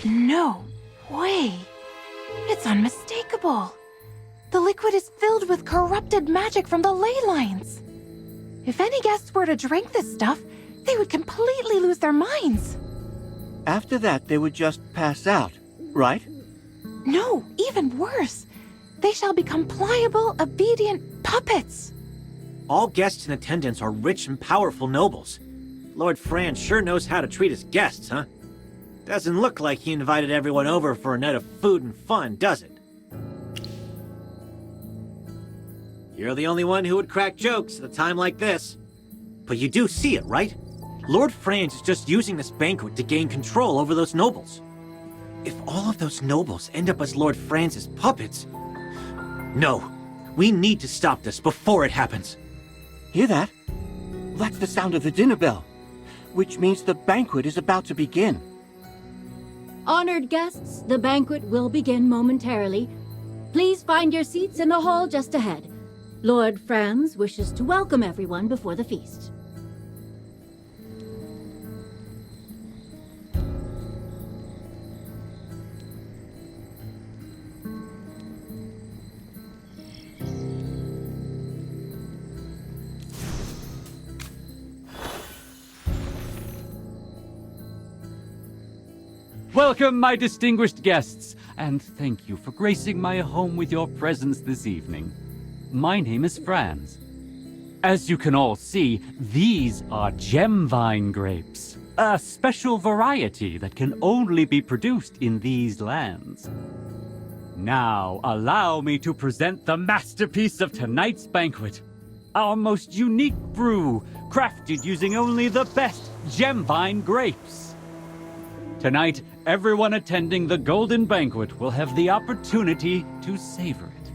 No way. It's unmistakable. The liquid is filled with corrupted magic from the ley lines. If any guests were to drink this stuff, they would completely lose their minds. After that, they would just pass out, right? No, even worse. They shall become pliable, obedient puppets. All guests in attendance are rich and powerful nobles. Lord Franz sure knows how to treat his guests, huh? Doesn't look like he invited everyone over for a night of food and fun, does it? You're the only one who would crack jokes at a time like this. But you do see it, right? Lord Franz is just using this banquet to gain control over those nobles. If all of those nobles end up as Lord Franz's puppets... No, we need to stop this before it happens. Hear that? That's the sound of the dinner bell, which means the banquet is about to begin. Honored guests, the banquet will begin momentarily. Please find your seats in the hall just ahead. Lord Franz wishes to welcome everyone before the feast. Welcome, my distinguished guests, and thank you for gracing my home with your presence this evening. My name is Franz. As you can all see, these are gemvine grapes, a special variety that can only be produced in these lands. Now, allow me to present the masterpiece of tonight's banquet, our most unique brew, crafted using only the best gemvine grapes. Tonight, everyone attending the Golden Banquet will have the opportunity to savor it.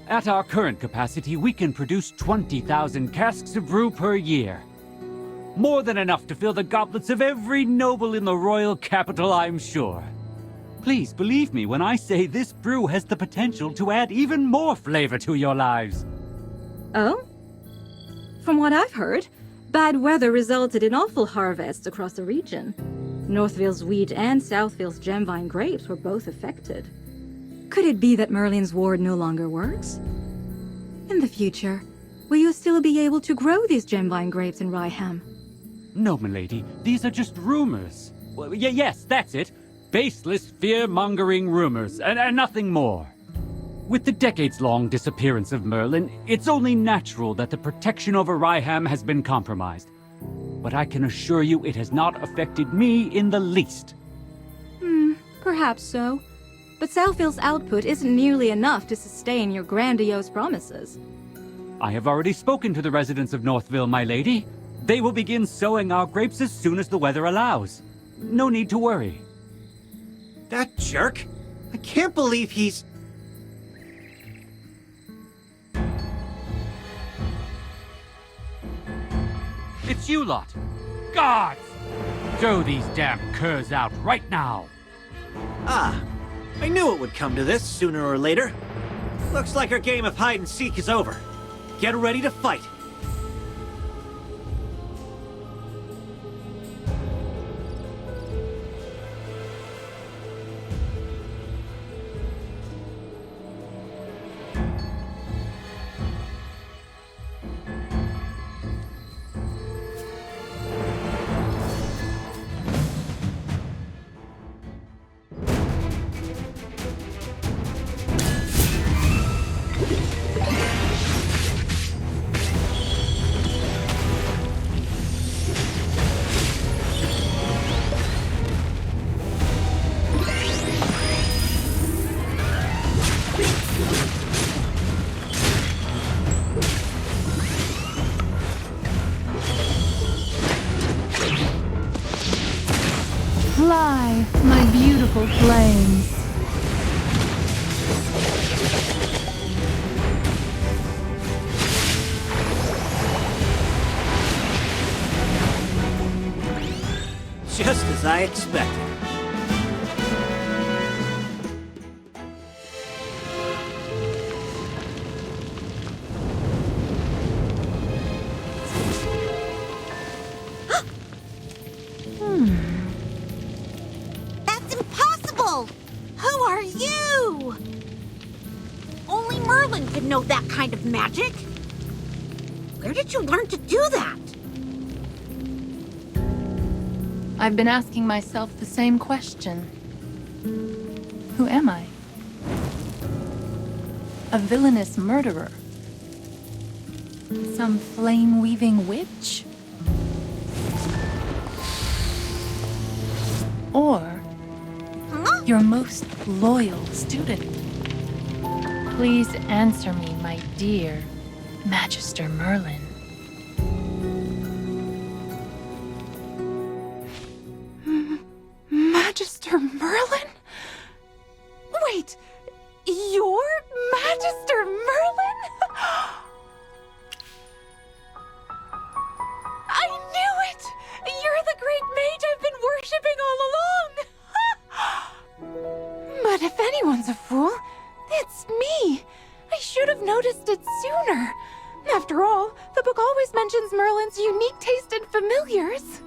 At our current capacity, we can produce 20,000 casks of brew per year. More than enough to fill the goblets of every noble in the royal capital, I'm sure. Please believe me when I say this brew has the potential to add even more flavor to your lives. Oh? From what I've heard, bad weather resulted in awful harvests across the region. Northville's wheat and Southville's gemvine grapes were both affected. Could it be that Merlin's ward no longer works? In the future, will you still be able to grow these gemvine grapes in Ryeham? No, milady, these are just rumors. Well, yes, that's it. Baseless, fear-mongering rumors, and nothing more. With the decades-long disappearance of Merlin, it's only natural that the protection over Ryeham has been compromised. But I can assure you it has not affected me in the least. Perhaps so. But Southville's output isn't nearly enough to sustain your grandiose promises. I have already spoken to the residents of Northville, my lady. They will begin sowing our grapes as soon as the weather allows. No need to worry. That jerk? I can't believe he's... It's you lot. Guards! Throw these damn curs out right now. Ah, I knew it would come to this sooner or later. Looks like our game of hide-and-seek is over. Get ready to fight. Fly, my beautiful flames. Just as I expected. That's impossible! know that kind of magic. Where did you learn to do that? I've been asking myself the same question. Who am I? A villainous murderer? Some flame-weaving witch? Or your most loyal student? Please answer me, my dear Magister Merlin. Magister Merlin? Wait, you're Magister Merlin? I knew it! You're the great mage I've been worshipping all along! But if anyone's a fool, it's me. I should have noticed it sooner. After all, the book always mentions Merlin's unique taste in familiars.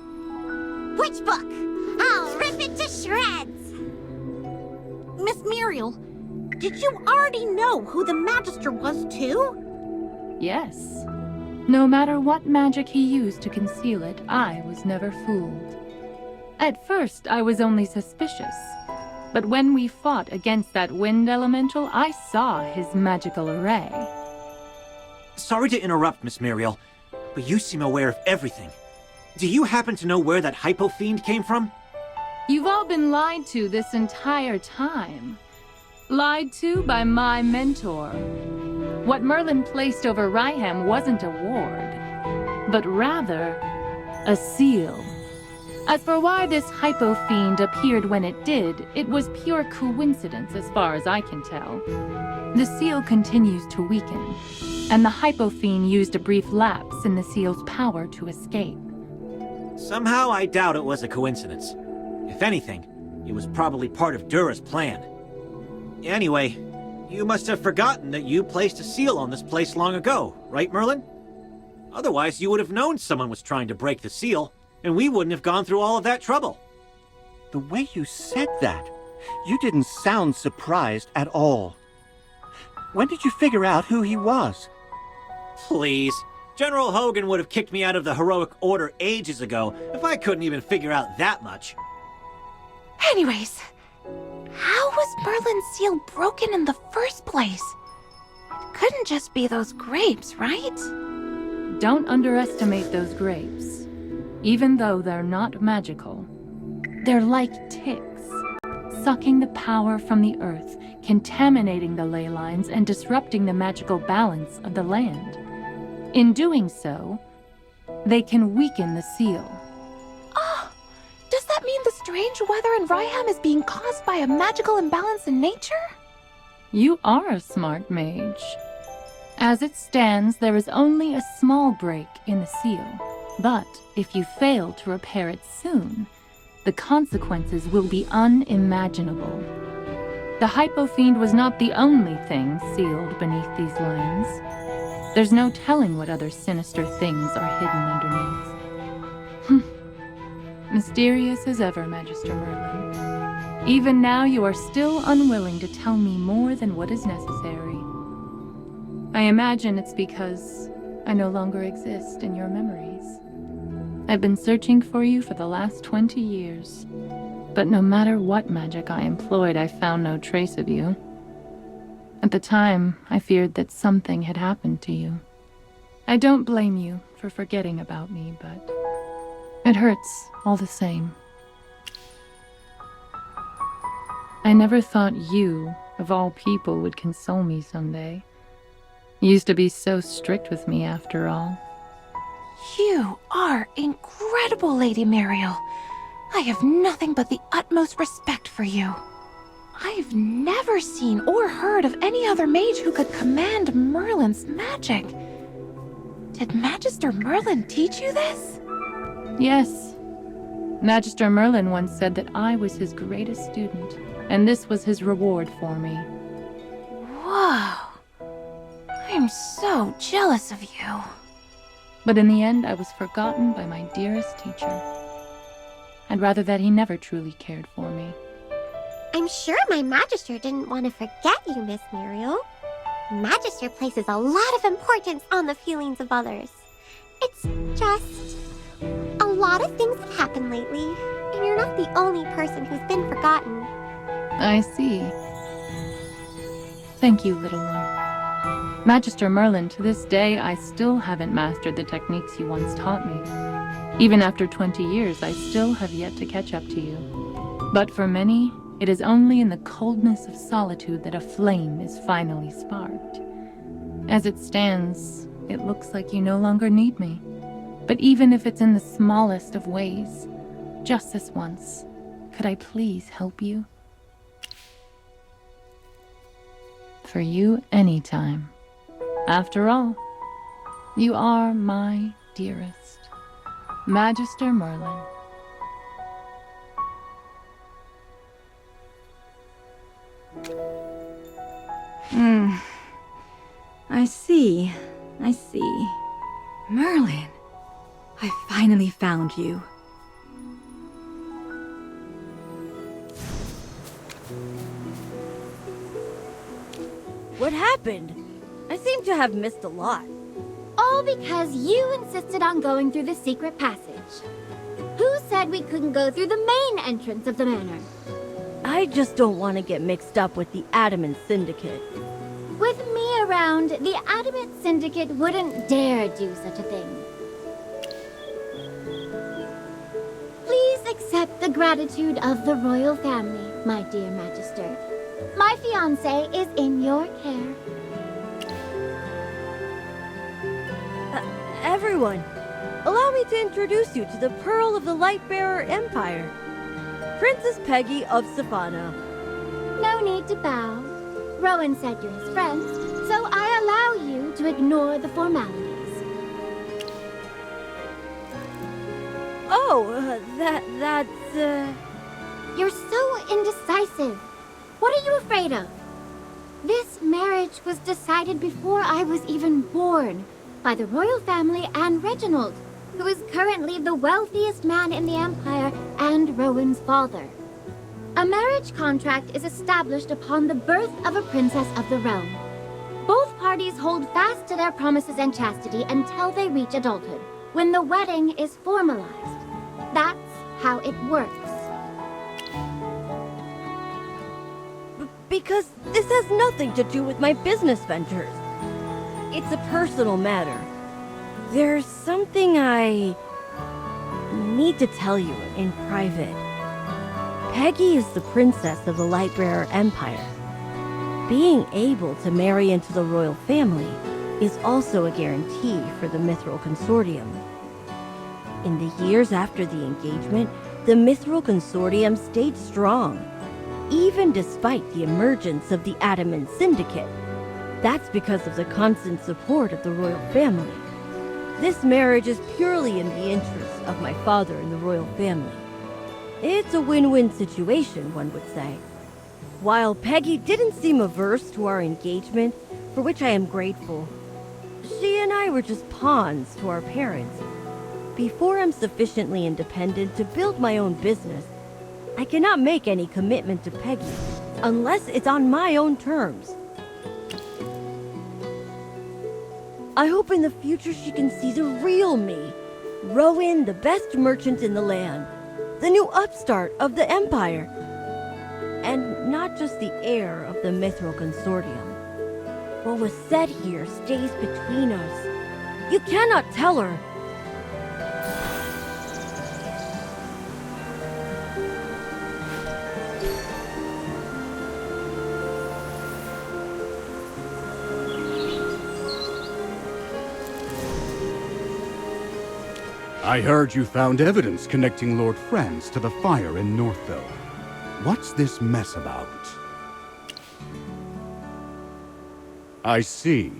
Which book? I'll rip it to shreds! Miss Muriel, did you already know who the Magister was, too? Yes. No matter what magic he used to conceal it, I was never fooled. At first, I was only suspicious. But when we fought against that wind elemental, I saw his magical array. Sorry to interrupt, Miss Muriel, but you seem aware of everything. Do you happen to know where that hypo fiend came from? You've all been lied to this entire time. Lied to by my mentor. What Merlin placed over Ryeham wasn't a ward, but rather a seal. As for why this hypo fiend appeared when it did, it was pure coincidence as far as I can tell. The seal continues to weaken, and the hypo fiend used a brief lapse in the seal's power to escape. Somehow I doubt it was a coincidence. If anything, it was probably part of Dura's plan. Anyway, you must have forgotten that you placed a seal on this place long ago, right, Merlin? Otherwise, you would have known someone was trying to break the seal, and we wouldn't have gone through all of that trouble. The way you said that, you didn't sound surprised at all. When did you figure out who he was? Please. General Hogan would have kicked me out of the Heroic Order ages ago if I couldn't even figure out that much. Anyways, how was Merlin's seal broken in the first place? It couldn't just be those grapes, right? Don't underestimate those grapes. Even though they're not magical, they're like ticks, sucking the power from the earth, contaminating the ley lines, and disrupting the magical balance of the land. In doing so, they can weaken the seal. Oh, does that mean the strange weather in Ryeham is being caused by a magical imbalance in nature? You are a smart mage. As it stands, there is only a small break in the seal. But if you fail to repair it soon, the consequences will be unimaginable. The Hypo Fiend was not the only thing sealed beneath these lines. There's no telling what other sinister things are hidden underneath. Mysterious as ever, Magister Merlin. Even now you are still unwilling to tell me more than what is necessary. I imagine it's because I no longer exist in your memories. I've been searching for you for the last 20 years, but no matter what magic I employed, I found no trace of you. At the time, I feared that something had happened to you. I don't blame you for forgetting about me, but it hurts all the same. I never thought you, of all people, would console me someday. You used to be so strict with me after all. You are incredible, Lady Muriel. I have nothing but the utmost respect for you. I've never seen or heard of any other mage who could command Merlin's magic. Did Magister Merlin teach you this? Yes. Magister Merlin once said that I was his greatest student, and this was his reward for me. Whoa. I'm so jealous of you. But in the end, I was forgotten by my dearest teacher. I'd rather that he never truly cared for me. I'm sure my Magister didn't want to forget you, Miss Muriel. Magister places a lot of importance on the feelings of others. It's just a lot of things have happened lately, and you're not the only person who's been forgotten. I see. Thank you, little one. Magister Merlin, to this day, I still haven't mastered the techniques you once taught me. Even after 20 years, I still have yet to catch up to you. But for many, it is only in the coldness of solitude that a flame is finally sparked. As it stands, it looks like you no longer need me. But even if it's in the smallest of ways, just this once, could I please help you? For you, anytime. After all, you are my dearest, Magister Merlin. I see. I see. Merlin, I finally found you. What happened? I seem to have missed a lot. All because you insisted on going through the secret passage. Who said we couldn't go through the main entrance of the manor? I just don't want to get mixed up with the Adamant Syndicate. With me around, the Adamant Syndicate wouldn't dare do such a thing. Please accept the gratitude of the royal family, my dear Magister. My fiancé is in your care. Everyone, allow me to introduce you to the Pearl of the Lightbearer Empire, Princess Peggy of Savannah. No need to bow. Rowan said you're his friend, so I allow you to ignore the formalities. Oh, that's... You're so indecisive. What are you afraid of? This marriage was decided before I was even born by the royal family and Reginald, who is currently the wealthiest man in the Empire and Rowan's father. A marriage contract is established upon the birth of a princess of the realm. Both parties hold fast to their promises and chastity until they reach adulthood, when the wedding is formalized. That's how it works. Because this has nothing to do with my business ventures. It's a personal matter. There's something I need to tell you in private. Peggy is the princess of the Lightbearer Empire. Being able to marry into the royal family is also a guarantee for the Mithril Consortium. In the years after the engagement, the Mithril Consortium stayed strong, even despite the emergence of the Adamant Syndicate. That's because of the constant support of the royal family. This marriage is purely in the interests of my father and the royal family. It's a win-win situation, one would say. While Peggy didn't seem averse to our engagement, for which I am grateful, she and I were just pawns to our parents. Before I'm sufficiently independent to build my own business, I cannot make any commitment to Peggy, unless it's on my own terms. I hope in the future she can see the real me. Rowan, the best merchant in the land. The new upstart of the Empire. And not just the heir of the Mithril Consortium. What was said here stays between us. You cannot tell her. I heard you found evidence connecting Lord Franz to the fire in Northville. What's this mess about? I see.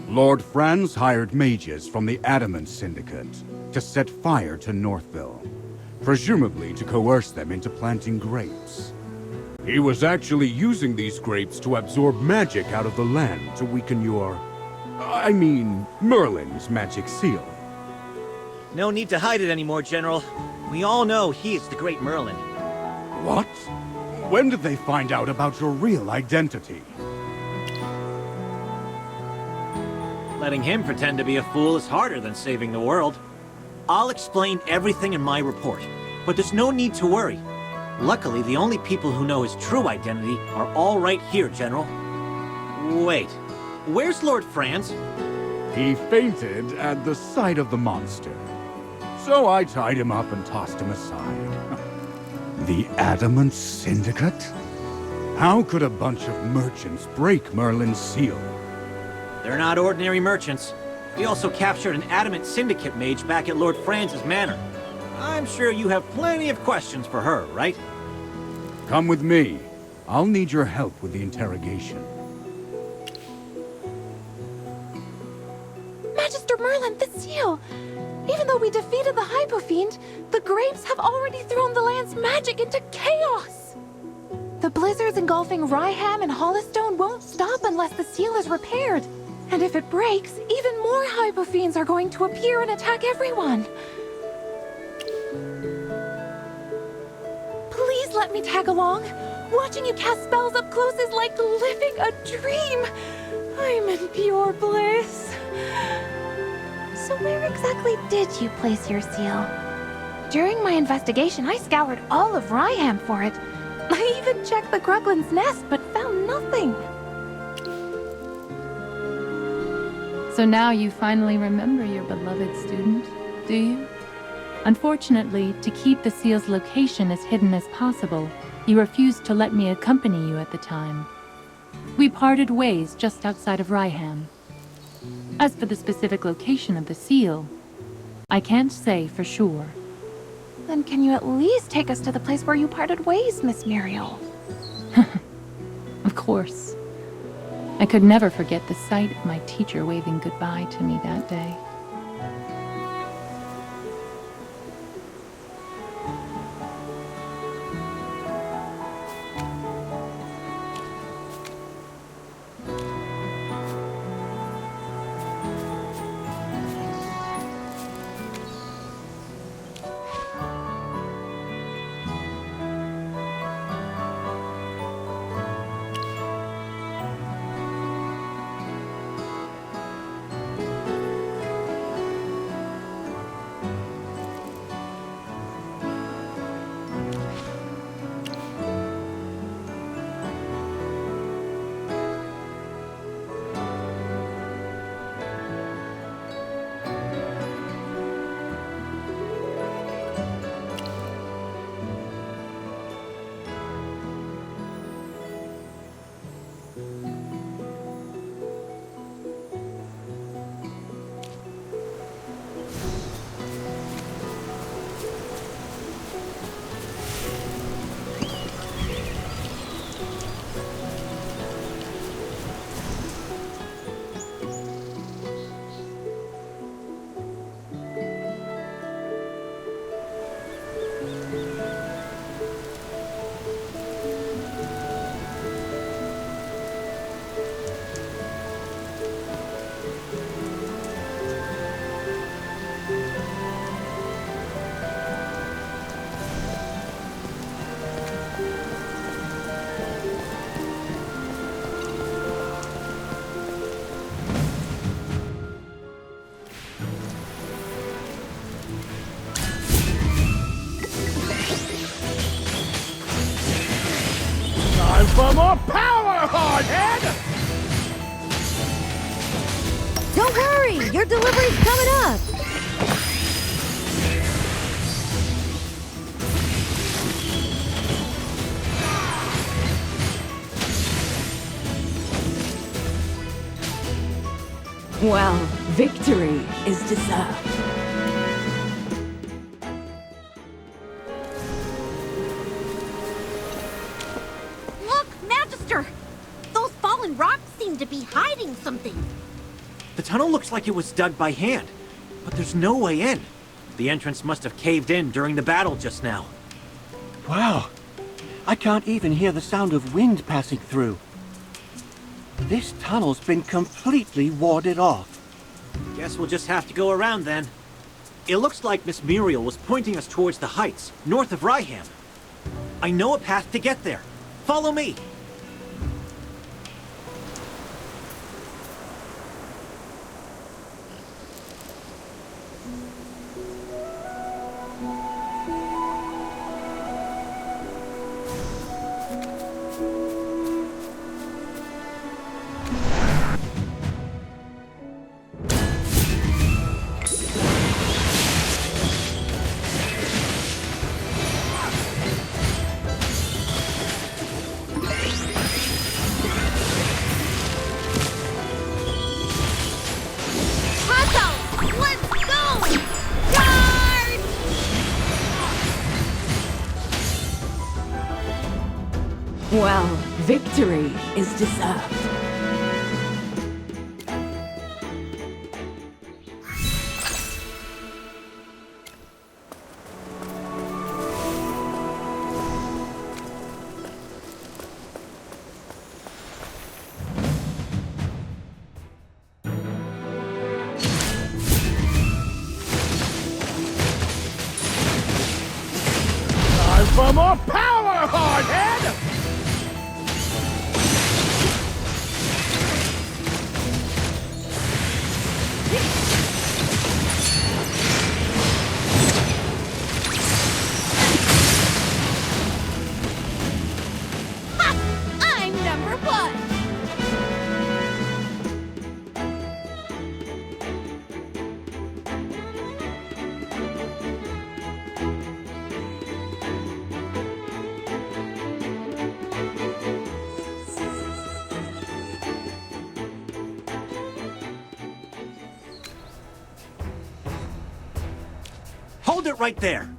Lord Franz hired mages from the Adamant Syndicate to set fire to Northville, presumably to coerce them into planting grapes. He was actually using these grapes to absorb magic out of the land to weaken Merlin's magic seal. No need to hide it anymore, General. We all know he is the great Merlin. What? When did they find out about your real identity? Letting him pretend to be a fool is harder than saving the world. I'll explain everything in my report, but there's no need to worry. Luckily, the only people who know his true identity are all right here, General. Wait, where's Lord Franz? He fainted at the sight of the monster. So I tied him up and tossed him aside. The Adamant Syndicate? How could a bunch of merchants break Merlin's seal? They're not ordinary merchants. We also captured an Adamant Syndicate mage back at Lord Franz's manor. I'm sure you have plenty of questions for her, right? Come with me. I'll need your help with the interrogation. Magister Merlin, the seal! Even though we defeated the Hypofiend, the grapes have already thrown the land's magic into chaos! The blizzards engulfing Ryeham and Hollystone won't stop unless the seal is repaired. And if it breaks, even more Hypofiends are going to appear and attack everyone. Please let me tag along. Watching you cast spells up close is like living a dream. I'm in pure bliss. So where exactly did you place your seal? During my investigation, I scoured all of Ryeham for it. I even checked the Gruglin's nest, but found nothing. So now you finally remember your beloved student, do you? Unfortunately, to keep the seal's location as hidden as possible, you refused to let me accompany you at the time. We parted ways just outside of Ryeham. As for the specific location of the seal, I can't say for sure. Then can you at least take us to the place where you parted ways, Miss Muriel? Of course. I could never forget the sight of my teacher waving goodbye to me that day. For more power, hardhead! Don't worry, your delivery's coming up. Well, victory is deserved. To be hiding something. The tunnel looks like it was dug by hand, but there's no way in. The entrance must have caved in during the battle just now. Wow. I can't even hear the sound of wind passing through. This tunnel's been completely warded off. Guess we'll just have to go around then. It looks like Miss Muriel was pointing us towards the heights, north of Ryeham. I know a path to get there. Follow me. Well, victory is deserved. Time for more power, hardhead! I'm number one! Hold it right there!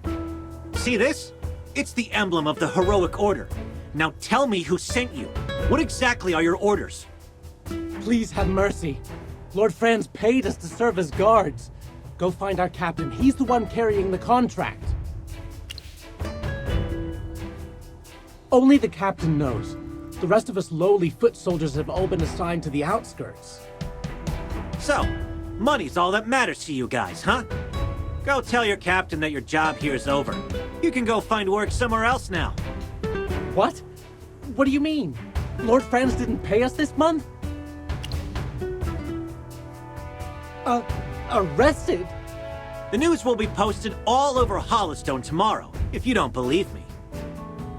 See this? It's the emblem of the heroic order. Now tell me who sent you. What exactly are your orders? Please have mercy. Lord Franz paid us to serve as guards. Go find our captain. He's the one carrying the contract. Only the captain knows. The rest of us lowly foot soldiers have all been assigned to the outskirts. So, money's all that matters to you guys, huh? Go tell your captain that your job here is over. You can go find work somewhere else now. What? What do you mean? Lord Franz didn't pay us this month? Arrested? The news will be posted all over Hollowstone tomorrow, if you don't believe me.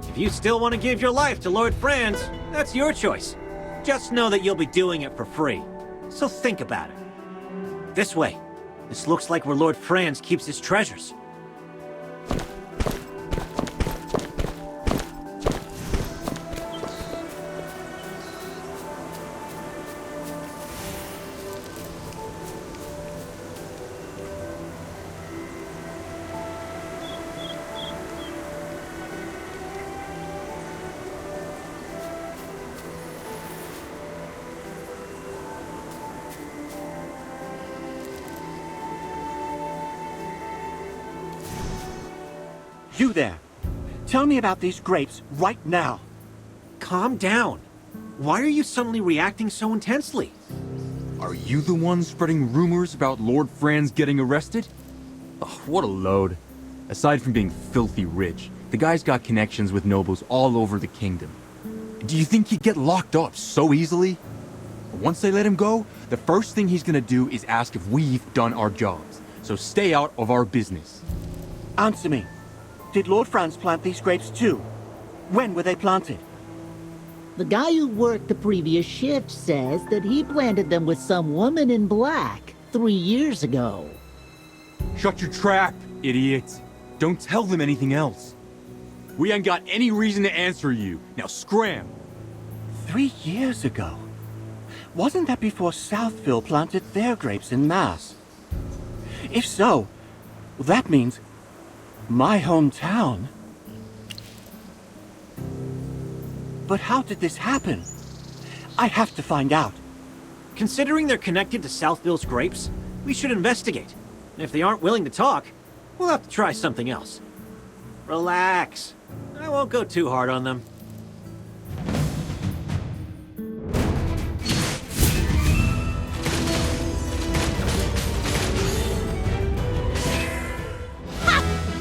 If you still want to give your life to Lord Franz, that's your choice. Just know that you'll be doing it for free. So think about it. This way. This looks like where Lord Franz keeps his treasures. You there. Tell me about these grapes right now. Calm down. Why are you suddenly reacting so intensely? Are you the one spreading rumors about Lord Franz getting arrested? Oh, what a load. Aside from being filthy rich, the guy's got connections with nobles all over the kingdom. Do you think he'd get locked up so easily? Once they let him go, the first thing he's gonna do is ask if we've done our jobs. So stay out of our business. Answer me. Did Lord Franz plant these grapes too? When were they planted? The guy who worked the previous shift says that he planted them with some woman in black 3 years ago. Shut your trap, idiot. Don't tell them anything else. We ain't got any reason to answer you. Now scram. 3 years ago? Wasn't that before Southville planted their grapes in mass? If so, that means my hometown. But how did this happen? I have to find out. Considering they're connected to Southville's grapes, we should investigate. And if they aren't willing to talk, we'll have to try something else. Relax. I won't go too hard on them.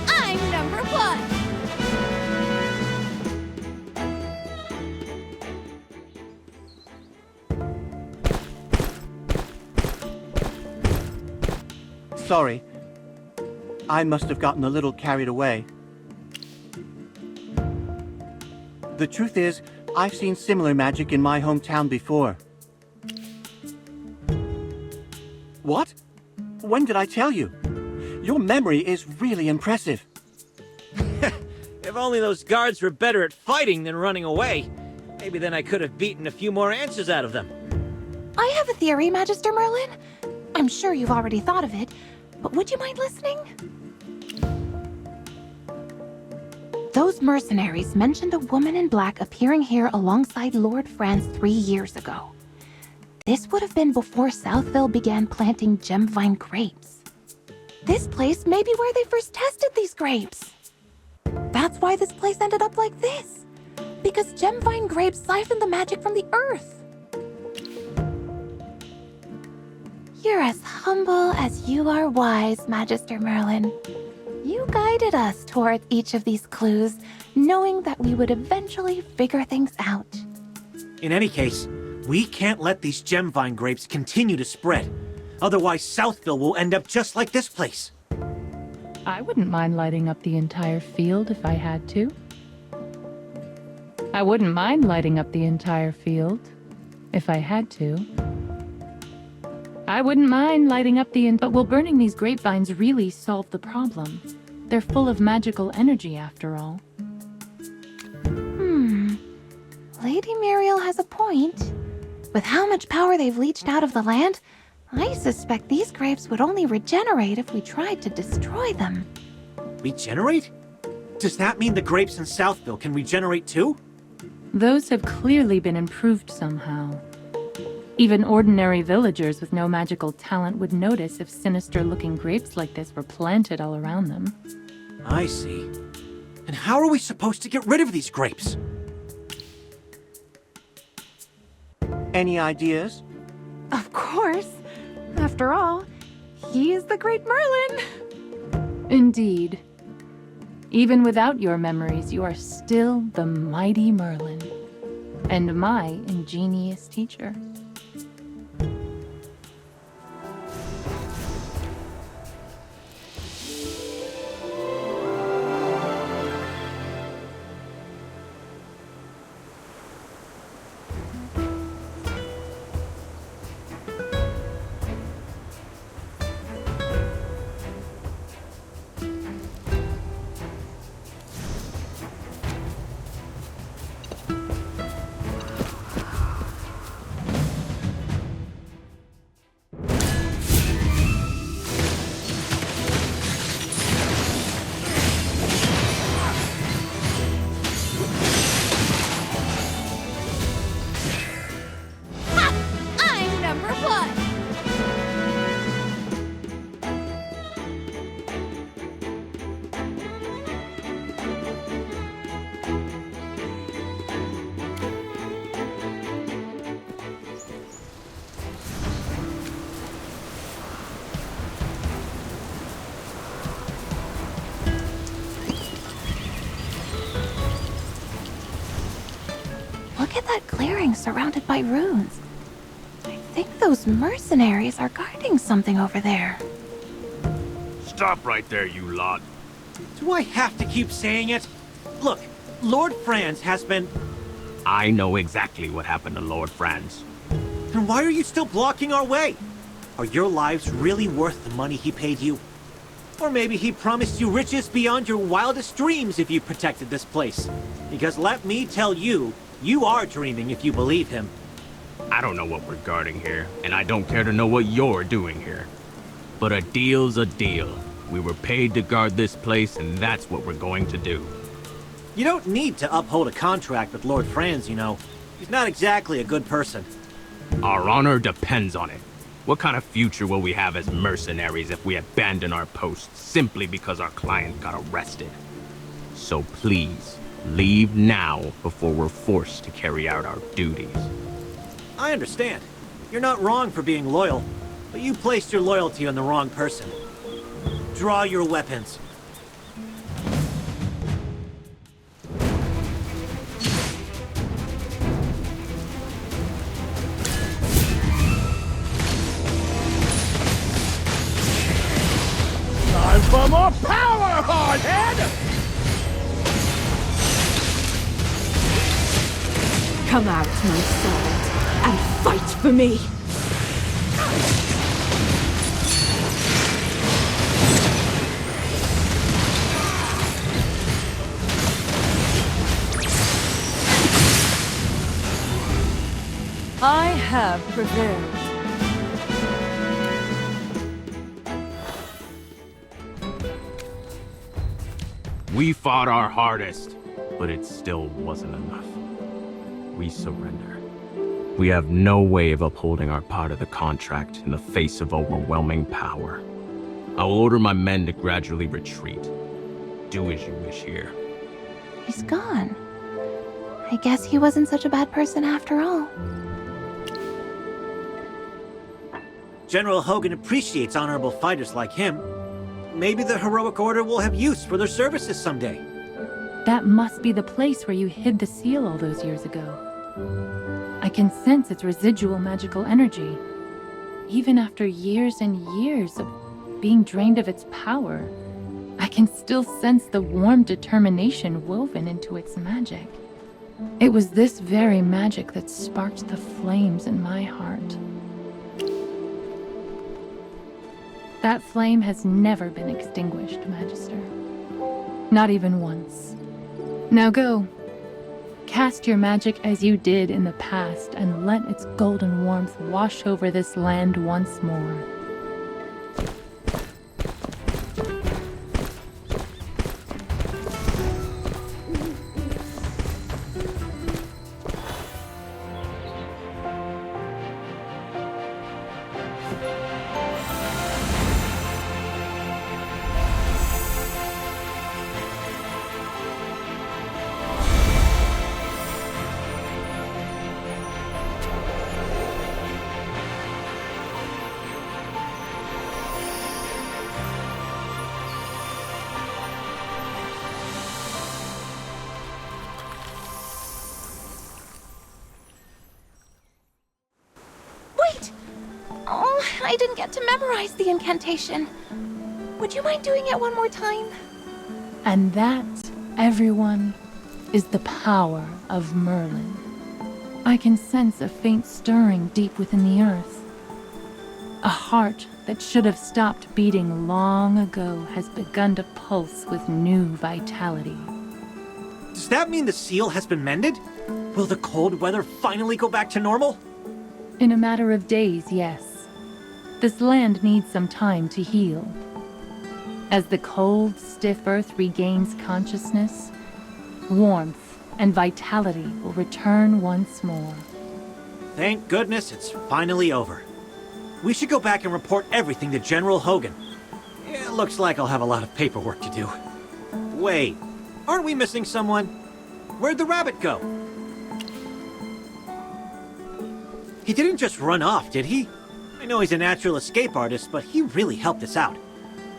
I'm number one! Sorry, I must have gotten a little carried away. The truth is, I've seen similar magic in my hometown before. What? When did I tell you? Your memory is really impressive. If only those guards were better at fighting than running away. Maybe then I could have beaten a few more answers out of them. I have a theory, Magister Merlin. I'm sure you've already thought of it, but would you mind listening? Those mercenaries mentioned a woman in black appearing here alongside Lord Franz 3 years ago. This would have been before Southville began planting gemvine grapes. This place may be where they first tested these grapes. That's why this place ended up like this. Because gemvine grapes siphon the magic from the earth. You're as humble as you are wise, Magister Merlin. You guided us towards each of these clues, knowing that we would eventually figure things out. In any case, we can't let these gemvine grapes continue to spread. Otherwise, Southville will end up just like this place. I wouldn't mind lighting up the entire field if I had to. I wouldn't mind lighting up the entire field if I had to. I wouldn't mind lighting up but will burning these grapevines really solve the problem? They're full of magical energy after all. Lady Miriel has a point. With how much power they've leached out of the land, I suspect these grapes would only regenerate if we tried to destroy them. Regenerate? Does that mean the grapes in Southville can regenerate too? Those have clearly been improved somehow. Even ordinary villagers with no magical talent would notice if sinister-looking grapes like this were planted all around them. I see. And how are we supposed to get rid of these grapes? Any ideas? Of course. After all, he is the great Merlin. Indeed. Even without your memories, you are still the mighty Merlin. And my ingenious teacher. Look at that clearing surrounded by ruins. I think those mercenaries are guarding something over there. Stop right there, you lot. Do I have to keep saying it? Look, Lord Franz has been... I know exactly what happened to Lord Franz. Then why are you still blocking our way? Are your lives really worth the money he paid you? Or maybe he promised you riches beyond your wildest dreams if you protected this place. Because let me tell you, you are dreaming if you believe him. I don't know what we're guarding here, and I don't care to know what you're doing here. But a deal's a deal. We were paid to guard this place, and that's what we're going to do. You don't need to uphold a contract with Lord Franz, you know. He's not exactly a good person. Our honor depends on it. What kind of future will we have as mercenaries if we abandon our posts simply because our client got arrested? So please, leave now before we're forced to carry out our duties. I understand. You're not wrong for being loyal, but you placed your loyalty on the wrong person. Draw your weapons. I Time for more power, hardhead! Come out, my sword, and fight for me! I have prevailed. We fought our hardest, but it still wasn't enough. We surrender. We have no way of upholding our part of the contract in the face of overwhelming power. I will order my men to gradually retreat. Do as you wish here. He's gone. I guess he wasn't such a bad person after all. General Hogan appreciates honorable fighters like him. Maybe the Heroic Order will have use for their services someday. That must be the place where you hid the seal all those years ago. I can sense its residual magical energy. Even after years and years of being drained of its power, I can still sense the warm determination woven into its magic. It was this very magic that sparked the flames in my heart. That flame has never been extinguished, Magister. Not even once. Now go. Cast your magic as you did in the past and let its golden warmth wash over this land once more. Oh, I didn't get to memorize the incantation. Would you mind doing it one more time? And that, everyone, is the power of Merlin. I can sense a faint stirring deep within the earth. A heart that should have stopped beating long ago has begun to pulse with new vitality. Does that mean the seal has been mended? Will the cold weather finally go back to normal? In a matter of days, yes. This land needs some time to heal. As the cold, stiff earth regains consciousness, warmth and vitality will return once more. Thank goodness it's finally over. We should go back and report everything to General Hogan. It looks like I'll have a lot of paperwork to do. Wait, aren't we missing someone? Where'd the rabbit go? He didn't just run off, did he? I know he's a natural escape artist, but he really helped us out.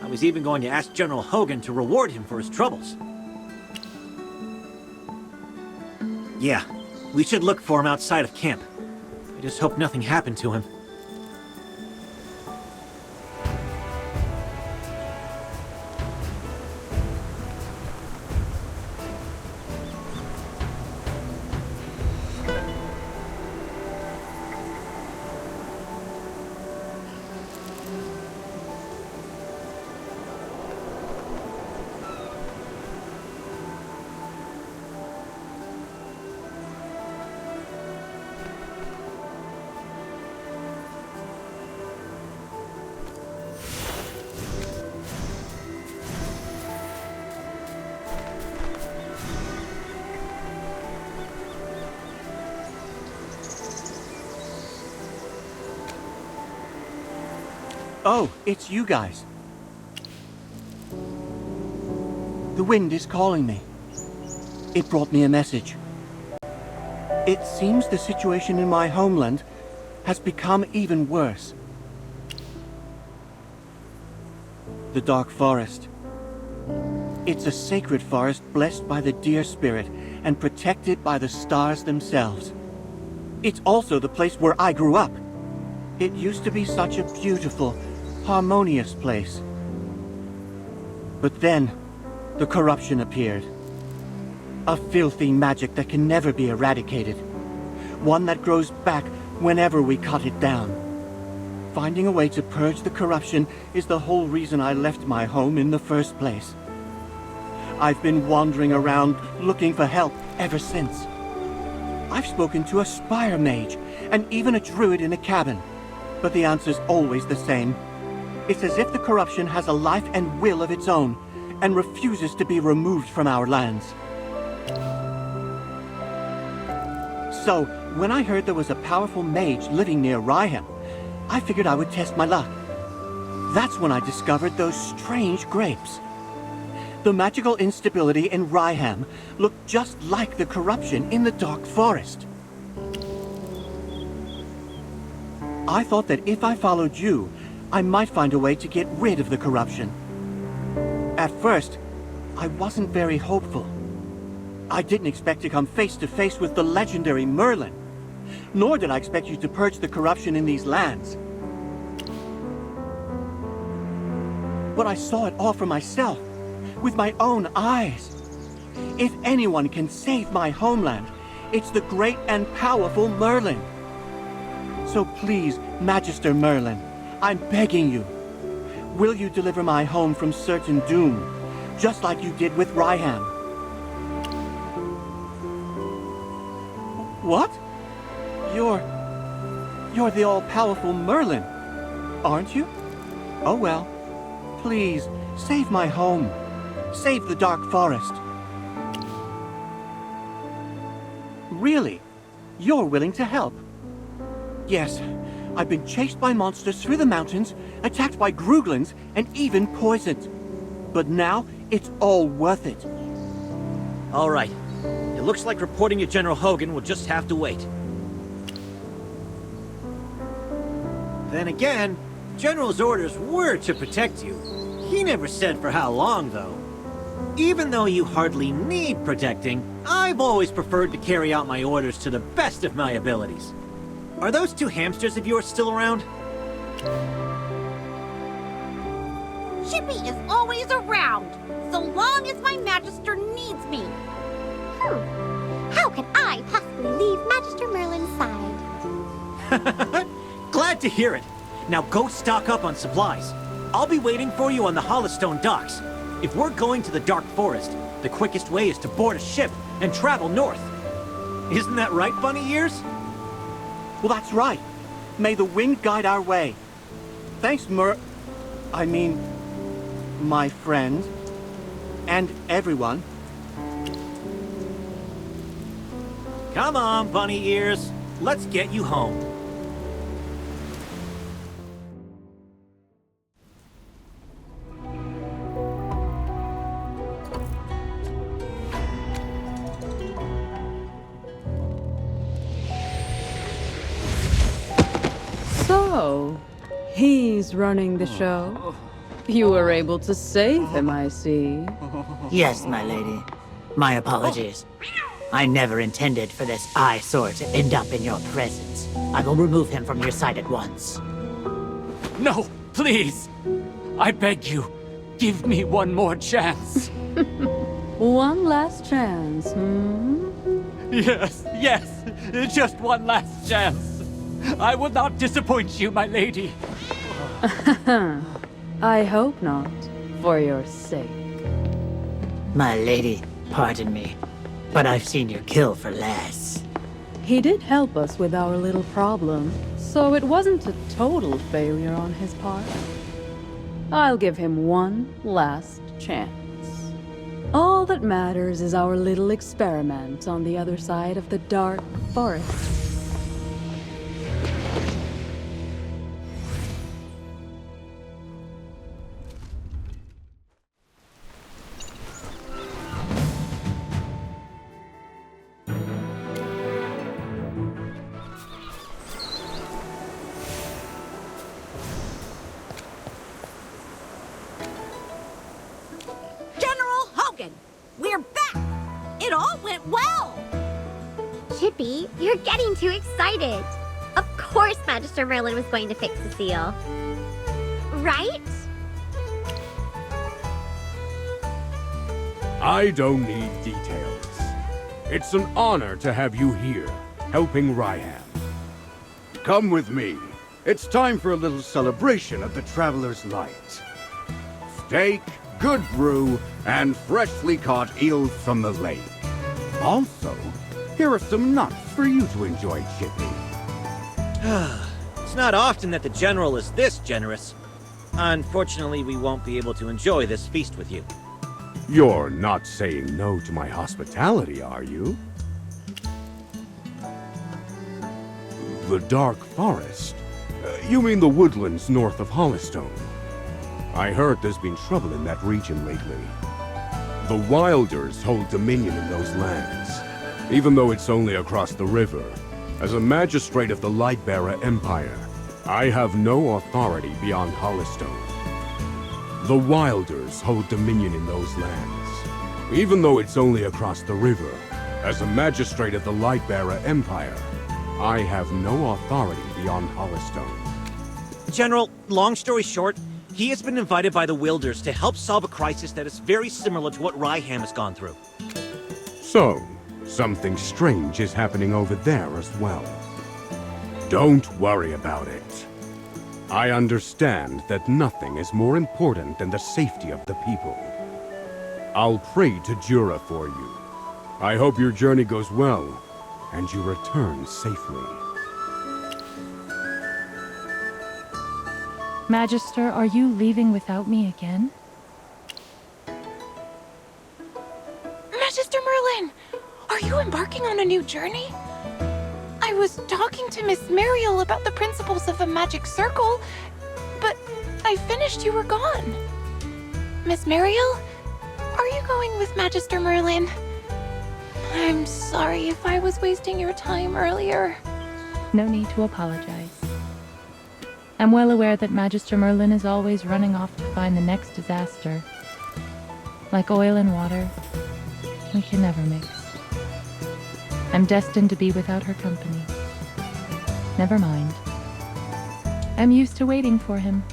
I was even going to ask General Hogan to reward him for his troubles. Yeah, we should look for him outside of camp. I just hope nothing happened to him. Oh, it's you guys. The wind is calling me. It brought me a message. It seems the situation in my homeland has become even worse. The Dark Forest. It's a sacred forest blessed by the deer spirit and protected by the stars themselves. It's also the place where I grew up. It used to be such a beautiful, harmonious place. But then, the corruption appeared. A filthy magic that can never be eradicated. One that grows back whenever we cut it down. Finding a way to purge the corruption is the whole reason I left my home in the first place. I've been wandering around looking for help ever since. I've spoken to a spire mage and even a druid in a cabin, but the answer's always the same. It's as if the corruption has a life and will of its own and refuses to be removed from our lands. So, when I heard there was a powerful mage living near Ryeham, I figured I would test my luck. That's when I discovered those strange grapes. The magical instability in Ryeham looked just like the corruption in the Dark Forest. I thought that if I followed you, I might find a way to get rid of the corruption. At first, I wasn't very hopeful. I didn't expect to come face to face with the legendary Merlin. Nor did I expect you to purge the corruption in these lands. But I saw it all for myself, with my own eyes. If anyone can save my homeland, it's the great and powerful Merlin. So please, Magister Merlin, I'm begging you. Will you deliver my home from certain doom, just like you did with Ryeham? What? You're the all-powerful Merlin, aren't you? Oh well. Please, save my home. Save the Dark Forest. Really? You're willing to help? Yes, I've been chased by monsters through the mountains, attacked by Gruglins, and even poisoned. But now, it's all worth it. All right. It looks like reporting to General Hogan will just have to wait. Then again, General's orders were to protect you. He never said for how long, though. Even though you hardly need protecting, I've always preferred to carry out my orders to the best of my abilities. Are those two hamsters of yours still around? Chippy is always around, so long as my Magister needs me. How can I possibly leave Magister Merlin's side? Glad to hear it. Now go stock up on supplies. I'll be waiting for you on the Hollowstone docks. If we're going to the Dark Forest, the quickest way is to board a ship and travel north. Isn't that right, Bunny Ears? Well, that's right. May the wind guide our way. Thanks, my friend. And everyone. Come on, Bunny Ears. Let's get you home. So, he's running the show. You were able to save him, I see. Yes, my lady. My apologies. I never intended for this eyesore to end up in your presence. I will remove him from your sight at once. No, please! I beg you, give me one more chance. One last chance, hmm? Yes, just one last chance. I will not disappoint you, my lady. I hope not, for your sake. My lady, pardon me, but I've seen you kill for less. He did help us with our little problem, so it wasn't a total failure on his part. I'll give him one last chance. All that matters is our little experiment on the other side of the Dark Forest. We're back! It all went well! Chippy, you're getting too excited. Of course Magister Merlin was going to fix the seal. Right? I don't need details. It's an honor to have you here, helping Ryeham. Come with me. It's time for a little celebration of the Traveler's Light. Steak, good brew, and freshly caught eels from the lake. Also, here are some nuts for you to enjoy, Chippy. It's not often that the General is this generous. Unfortunately, we won't be able to enjoy this feast with you. You're not saying no to my hospitality, are you? The Dark Forest? You mean the woodlands north of Hollystone? I heard there's been trouble in that region lately. The Wilders hold dominion in those lands, even though it's only across the river. As a magistrate of the Lightbearer Empire, I have no authority beyond Hollystone. The Wilders hold dominion in those lands, even though it's only across the river. As a magistrate of the Lightbearer Empire, I have no authority beyond Hollystone. General, long story short, he has been invited by the Wilders to help solve a crisis that is very similar to what Ryeham has gone through. So, something strange is happening over there as well. Don't worry about it. I understand that nothing is more important than the safety of the people. I'll pray to Jura for you. I hope your journey goes well, and you return safely. Magister, are you leaving without me again? Magister Merlin, are you embarking on a new journey? I was talking to Miss Miriel about the principles of a magic circle, but I finished you were gone. Miss Miriel, are you going with Magister Merlin? I'm sorry if I was wasting your time earlier. No need to apologize. I'm well aware that Magister Merlin is always running off to find the next disaster. Like oil and water, we can never mix. I'm destined to be without her company. Never mind. I'm used to waiting for him.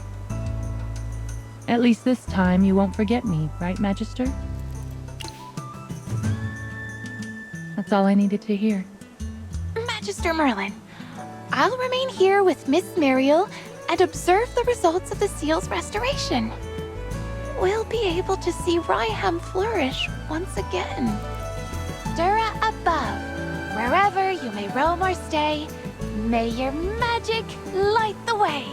At least this time you won't forget me, right, Magister? That's all I needed to hear. Magister Merlin, I'll remain here with Miss Miriel and observe the results of the seal's restoration. We'll be able to see Ryeham flourish once again. Dura above, wherever you may roam or stay, may your magic light the way.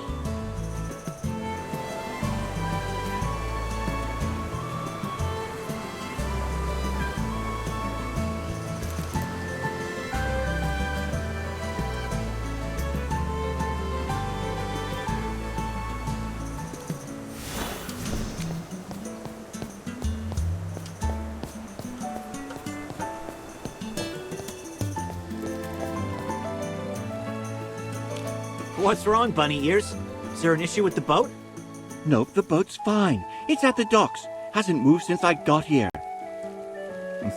What's wrong, Bunny Ears? Is there an issue with the boat? Nope, the boat's fine. It's at the docks. Hasn't moved since I got here.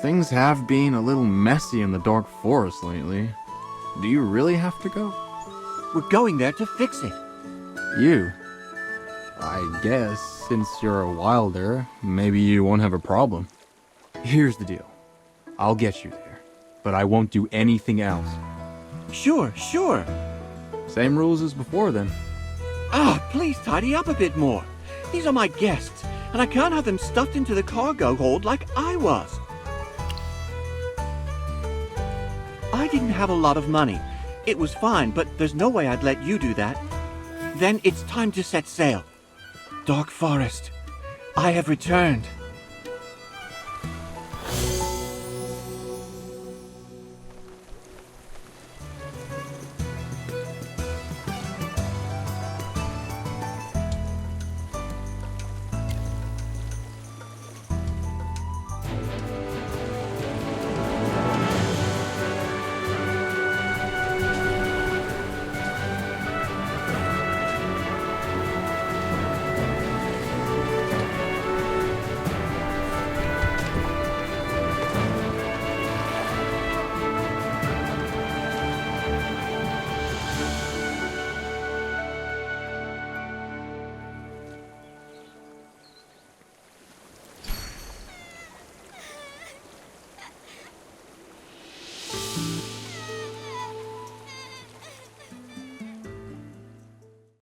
Things have been a little messy in the Dark Forest lately. Do you really have to go? We're going there to fix it. You? I guess, since you're a wilder, maybe you won't have a problem. Here's the deal. I'll get you there, but I won't do anything else. Sure. Same rules as before, then. Please tidy up a bit more. These are my guests, and I can't have them stuffed into the cargo hold like I was. I didn't have a lot of money. It was fine, but there's no way I'd let you do that. Then it's time to set sail. Dark Forest, I have returned.